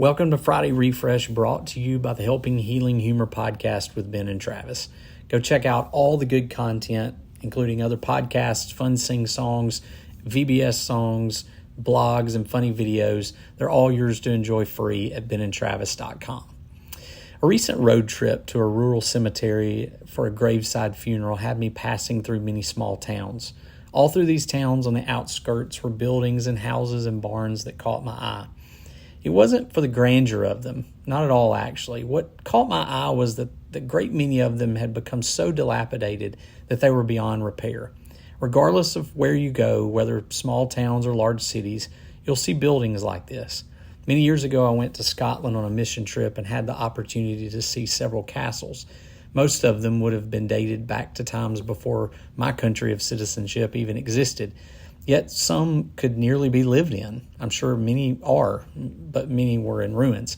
Welcome to Friday Refresh, brought to you by the Helping Healing Humor podcast with Ben and Travis. Go check out all the good content, including other podcasts, funsing songs, VBS songs, blogs, and funny videos. They're all yours to enjoy free at benandtravis.com. A recent road trip to a rural cemetery for a graveside funeral had me passing through many small towns. All through these towns on the outskirts were buildings and houses and barns that caught my eye. It wasn't for the grandeur of them, not at all actually. What caught my eye was that a great many of them had become so dilapidated that they were beyond repair. Regardless of where you go, whether small towns or large cities, you'll see buildings like this. Many years ago, I went to Scotland on a mission trip and had the opportunity to see several castles. Most of them would have been dated back to times before my country of citizenship even existed. Yet some could nearly be lived in. I'm sure many are, but many were in ruins.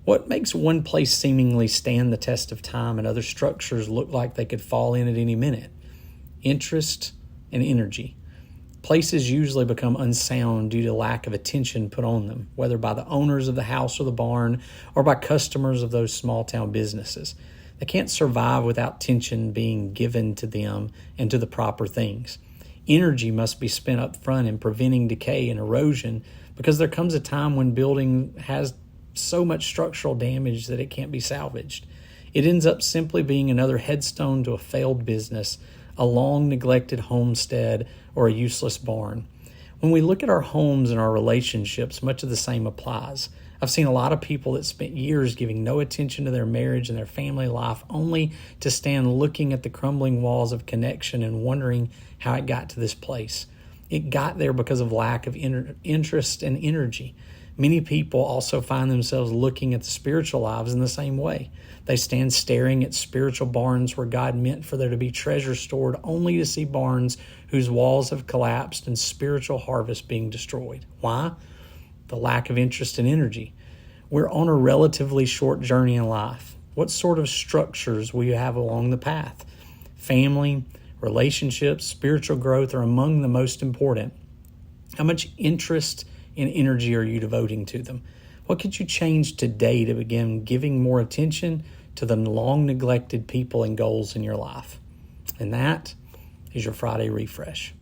What makes one place seemingly stand the test of time and other structures look like they could fall in at any minute? Interest and energy. Places usually become unsound due to lack of attention put on them, whether by the owners of the house or the barn or by customers of those small town businesses. They can't survive without attention being given to them and to the proper things. Energy must be spent up front in preventing decay and erosion, because there comes a time when building has so much structural damage that it can't be salvaged. It ends up simply being another headstone to a failed business, a long neglected homestead, or a useless barn. When we look at our homes and our relationships, much of the same applies. I've seen a lot of people that spent years giving no attention to their marriage and their family life, only to stand looking at the crumbling walls of connection and wondering how it got to this place. It got there because of lack of interest and energy. Many people also find themselves looking at the spiritual lives in the same way. They stand staring at spiritual barns where God meant for there to be treasure stored, only to see barns whose walls have collapsed and spiritual harvest being destroyed. Why? The lack of interest and energy. We're on a relatively short journey in life. What sort of structures will you have along the path? Family, relationships, spiritual growth are among the most important. How much interest and energy are you devoting to them? What could you change today to begin giving more attention to the long neglected people and goals in your life? And that is your Friday Refresh.